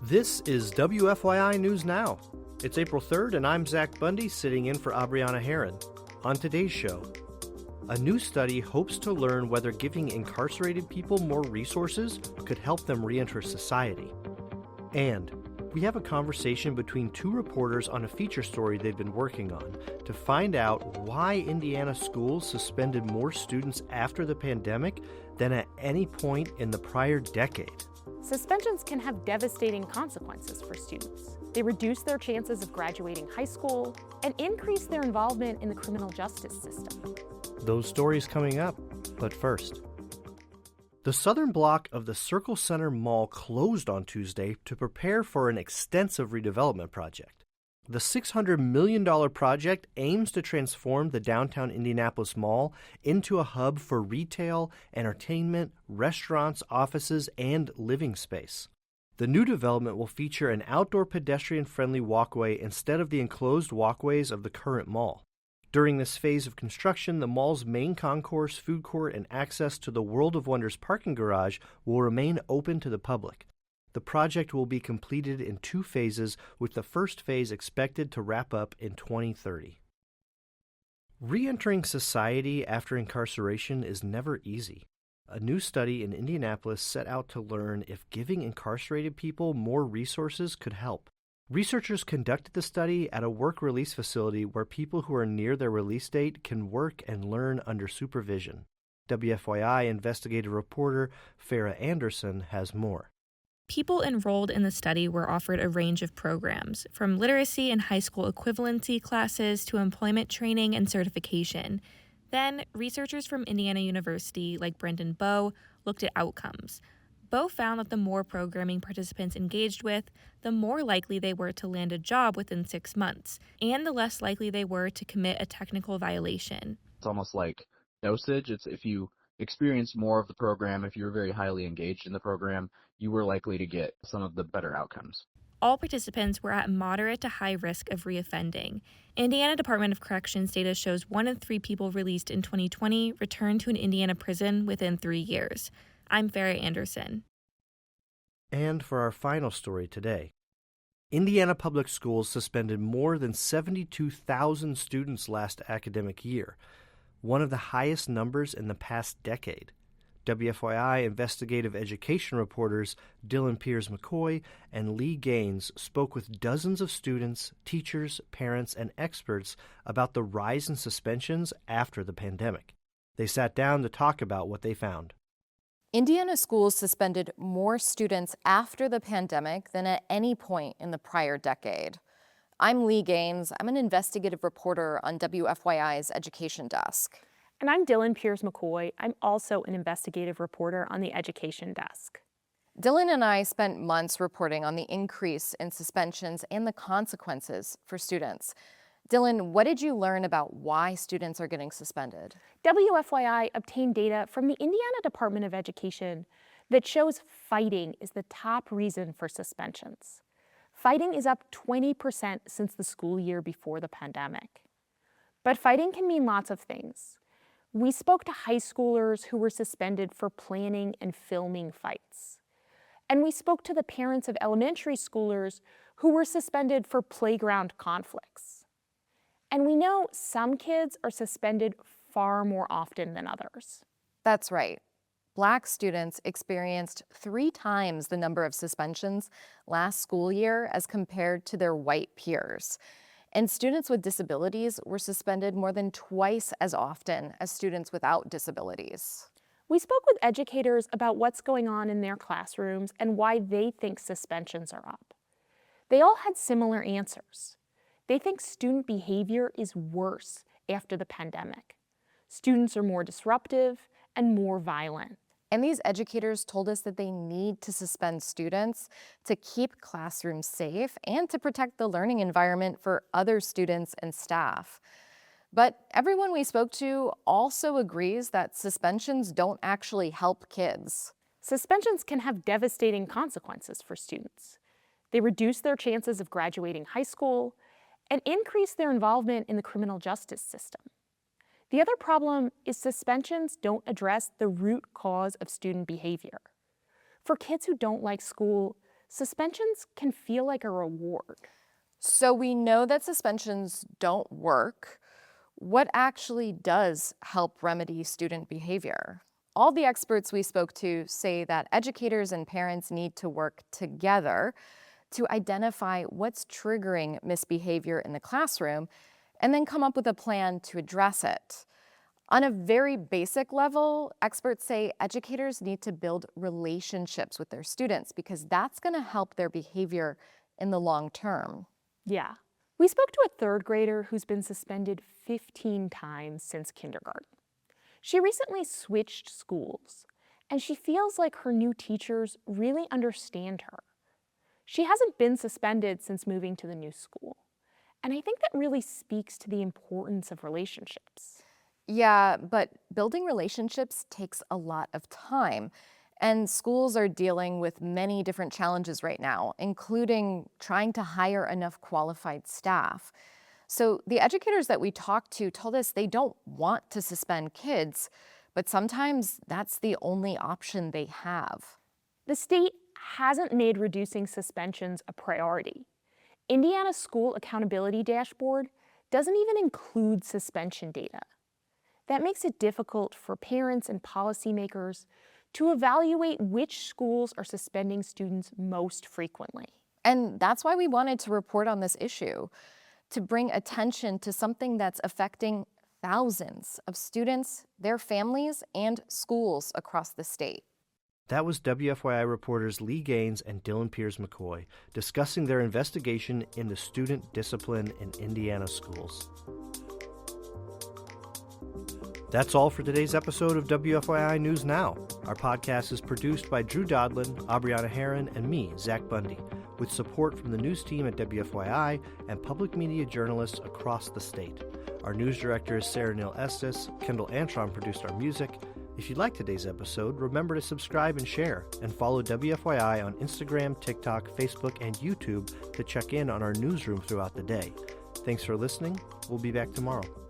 This is WFYI News Now. It's April 3rd, and I'm Zach Bundy sitting in for Abriana Herron. On today's show, a new study hopes to learn whether giving incarcerated people more resources could help them reenter society. And we have a conversation between two reporters on a feature story they've been working on to find out why Indiana schools suspended more students after the pandemic than at any point in the prior decade. Suspensions can have devastating consequences for students. They reduce their chances of graduating high school and increase their involvement in the criminal justice system. Those stories coming up, but first. The southern block of the Circle Center Mall closed on Tuesday to prepare for an extensive redevelopment project. The $600 million project aims to transform the downtown Indianapolis Mall into a hub for retail, entertainment, restaurants, offices, and living space. The new development will feature an outdoor pedestrian-friendly walkway instead of the enclosed walkways of the current mall. During this phase of construction, the mall's main concourse, food court, and access to the World of Wonders parking garage will remain open to the public. The project will be completed in two phases, with the first phase expected to wrap up in 2030. Reentering society after incarceration is never easy. A new study in Indianapolis set out to learn if giving incarcerated people more resources could help. Researchers conducted the study at a work-release facility where people who are near their release date can work and learn under supervision. WFYI investigative reporter Farah Anderson has more. People enrolled in the study were offered a range of programs, from literacy and high school equivalency classes to employment training and certification. Then, researchers from Indiana University, like Brendan Bowe, looked at outcomes. Bowe found that the more programming participants engaged with, the more likely they were to land a job within 6 months, and the less likely they were to commit a technical violation. It's almost like dosage. It's if you experience more of the program, if you're very highly engaged in the program, you were likely to get some of the better outcomes. All participants were at moderate to high risk of reoffending. Indiana Department of Corrections data shows 1 in 3 people released in 2020 returned to an Indiana prison within 3 years. I'm Farah Anderson. And for our final story today, Indiana Public Schools suspended more than 72,000 students last academic year, one of the highest numbers in the past decade. WFYI investigative education reporters Dylan Piers-McCoy and Lee Gaines spoke with dozens of students, teachers, parents, and experts about the rise in suspensions after the pandemic. They sat down to talk about what they found. Indiana schools suspended more students after the pandemic than at any point in the prior decade. I'm Lee Gaines. I'm an investigative reporter on WFYI's education desk. And I'm Dylan Piers-McCoy. I'm also an investigative reporter on the education desk. Dylan and I spent months reporting on the increase in suspensions and the consequences for students. Dylan, what did you learn about why students are getting suspended? WFYI obtained data from the Indiana Department of Education that shows fighting is the top reason for suspensions. Fighting is up 20% since the school year before the pandemic. But fighting can mean lots of things. We spoke to high schoolers who were suspended for planning and filming fights. And we spoke to the parents of elementary schoolers who were suspended for playground conflicts. And we know some kids are suspended far more often than others. That's right. Black students experienced 3 times the number of suspensions last school year as compared to their white peers. And students with disabilities were suspended more than twice as often as students without disabilities. We spoke with educators about what's going on in their classrooms and why they think suspensions are up. They all had similar answers. They think student behavior is worse after the pandemic. Students are more disruptive and more violent. And these educators told us that they need to suspend students to keep classrooms safe and to protect the learning environment for other students and staff. But everyone we spoke to also agrees that suspensions don't actually help kids. Suspensions can have devastating consequences for students. They reduce their chances of graduating high school and increase their involvement in the criminal justice system. The other problem is suspensions don't address the root cause of student behavior. For kids who don't like school, suspensions can feel like a reward. So we know that suspensions don't work. What actually does help remedy student behavior? All the experts we spoke to say that educators and parents need to work together to identify what's triggering misbehavior in the classroom and then come up with a plan to address it. On a very basic level, experts say educators need to build relationships with their students because that's going to help their behavior in the long term. Yeah. We spoke to a third grader who's been suspended 15 times since kindergarten. She recently switched schools, and she feels like her new teachers really understand her. She hasn't been suspended since moving to the new school, and I think that really speaks to the importance of relationships. Yeah, but building relationships takes a lot of time, and schools are dealing with many different challenges right now, including trying to hire enough qualified staff. So the educators that we talked to told us they don't want to suspend kids, but sometimes that's the only option they have. The state hasn't made reducing suspensions a priority. Indiana's School Accountability Dashboard doesn't even include suspension data. That makes it difficult for parents and policymakers to evaluate which schools are suspending students most frequently. And that's why we wanted to report on this issue, to bring attention to something that's affecting thousands of students, their families, and schools across the state. That was WFYI reporters Lee Gaines and Dylan Piers-McCoy discussing their investigation into student discipline in Indiana schools. That's all for today's episode of WFYI News Now. Our podcast is produced by Drew Daudelin, Abriana Herron, and me, Zach Bundy, with support from the news team at WFYI and public media journalists across the state. Our news director is Sarah Neal-Estes. Kendall Antron produced our music. If you liked today's episode, remember to subscribe and share, and follow WFYI on Instagram, TikTok, Facebook, and YouTube to check in on our newsroom throughout the day. Thanks for listening. We'll be back tomorrow.